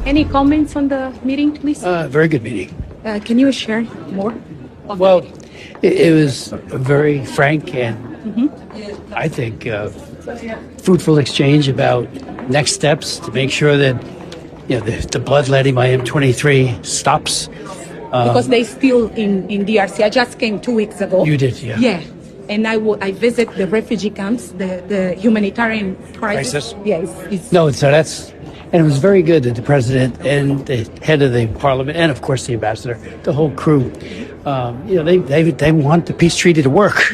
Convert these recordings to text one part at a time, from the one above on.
Any comments on the meeting, please? Very good meeting. Can you share more? Well, it was a very frank and I think fruitful exchange about next steps to make sure that the bloodletting by M23 stops. Because they still in DRC. I just came 2 weeks ago. You did, yeah. Yeah. And I visit the refugee camps, the humanitarian crisis. Yeah, No, so and it was very good that the president and the head of the parliament and, of course, the ambassador, the whole crew, they want the peace treaty to work.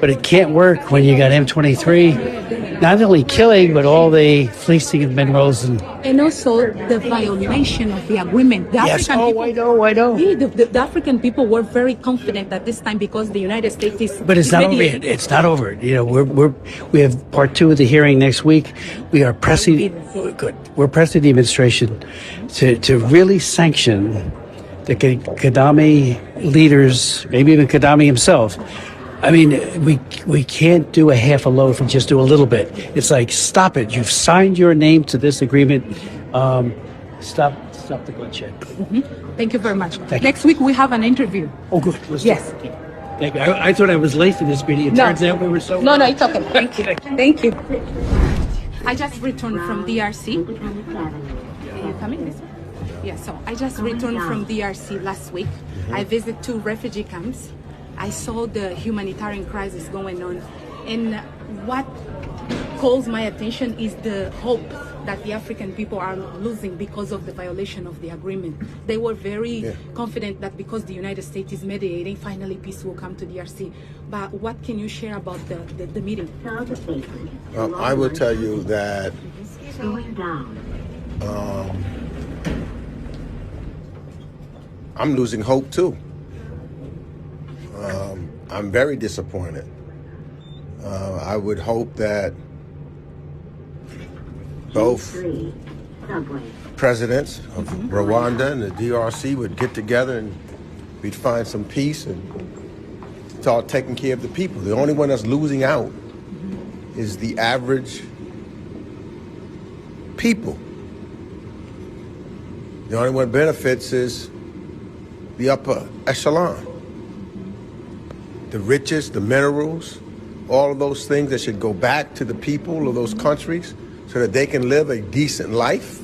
But it can't work when you got M23 not only killing, but all the fleecing of minerals. And also the violation of the agreement. Yes, I know. The African people were very confident at this time because the United States is... But it's not over yet. It's not over. We have part 2 of the hearing next week. We are pressing... Good. We're pressing the administration to really sanction the Kagame leaders, maybe even Kagame himself. I mean, we can't do a half a loaf and just do a little bit. It's like, stop it. You've signed your name to this agreement. Stop the bloodshed. Thank you very much. Next week we have an interview. Oh, good. Yes. Thank you. I thought I was late for this meeting. It turns out we were so... No, it's okay. Thank you. Thank you. I just returned from DRC. Are you coming this way? Yeah, so I just returned from DRC last week. I visited 2 refugee camps. I saw the humanitarian crisis going on. And what calls my attention is the hope that the African people are losing because of the violation of the agreement. They were very confident that because the United States is mediating, finally peace will come to DRC. But what can you share about the meeting? I will tell you that I'm losing hope too. I'm very disappointed. I would hope that both presidents of Rwanda and the DRC would get together and we'd find some peace and start taking care of the people. The only one that's losing out is the average people. The only one that benefits is the upper echelon. The riches, the minerals, all of those things that should go back to the people of those countries so that they can live a decent life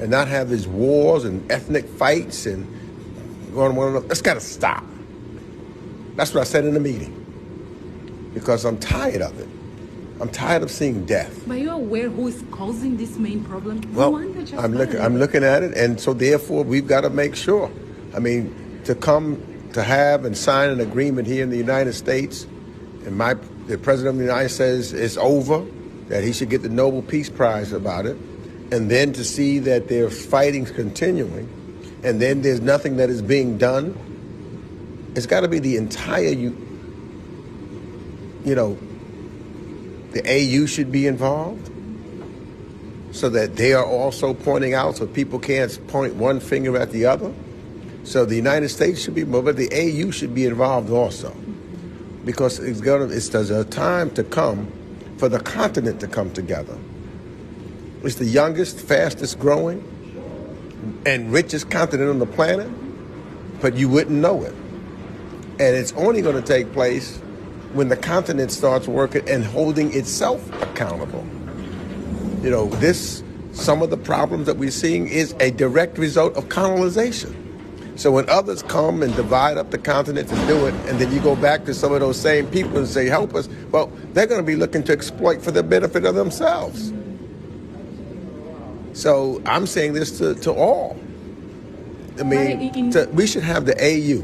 and not have these wars and ethnic fights and going on one another. That's got to stop. That's what I said in the meeting, because I'm tired of it. I'm tired of seeing death. But you're aware who is causing this main problem? Well, I'm looking at it, and so therefore we've got to make sure. I mean, to have and sign an agreement here in the United States, and the President of the United States says it's over, that he should get the Nobel Peace Prize about it, and then to see that there's fighting continuing, and then there's nothing that is being done. It's got to be the entire, the AU should be involved so that they are also pointing out so people can't point one finger at the other. So the United States should be involved, but the AU should be involved also, because there's a time to come for the continent to come together. It's the youngest, fastest growing, and richest continent on the planet, but you wouldn't know it. And it's only going to take place when the continent starts working and holding itself accountable. Some of the problems that we're seeing is a direct result of colonization. So when others come and divide up the continent and do it, and then you go back to some of those same people and say, help us, well, they're going to be looking to exploit for the benefit of themselves. So I'm saying this to all. I mean, we should have the AU,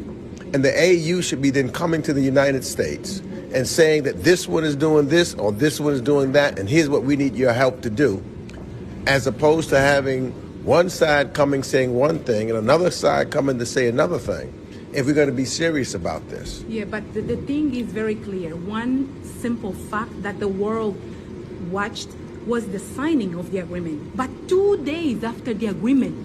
and the AU should be then coming to the United States and saying that this one is doing this or this one is doing that, and here's what we need your help to do, as opposed to having one side coming saying one thing and another side coming to say another thing, if we're going to be serious about this. Yeah, but the thing is very clear. One simple fact that the world watched was the signing of the agreement. But 2 days after the agreement,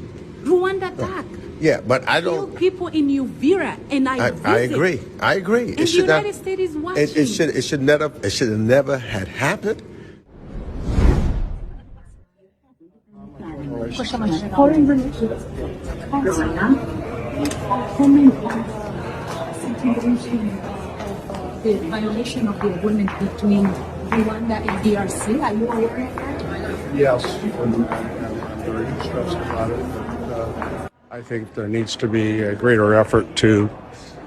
Rwanda attacked. Yeah, but I don't... Killed people in Uvira, and I agree. And the United States is watching. It should have never had happened. Foreign relations. Comment on the violation of the agreement between Rwanda and DRC. Are you aware of that? Yes, and I'm very distressed about it. I think there needs to be a greater effort to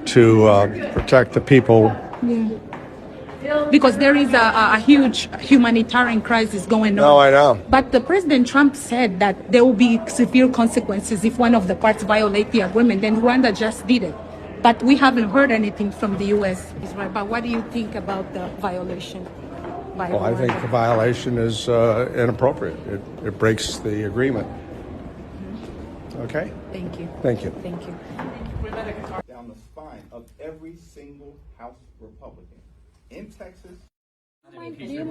protect the people. Yeah. Because there is a huge humanitarian crisis going on. No, I know. But the President Trump said that there will be severe consequences if one of the parts violate the agreement, and Rwanda just did it. But we haven't heard anything from the U.S. But what do you think about the violation? Well, I think the violation is inappropriate. It breaks the agreement. Okay? Thank you. Thank you. Thank you. Down the spine of every single House Republican in Texas. Do you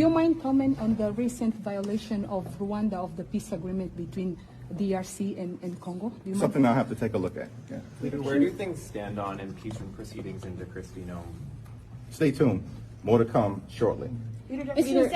mind comment on the recent violation of Rwanda of the peace agreement between DRC and Congo? Do you mind? Something I'll have to take a look at. Yeah. Leader, where do things stand on impeachment proceedings into Kristi Noem? Stay tuned. More to come shortly. Leader,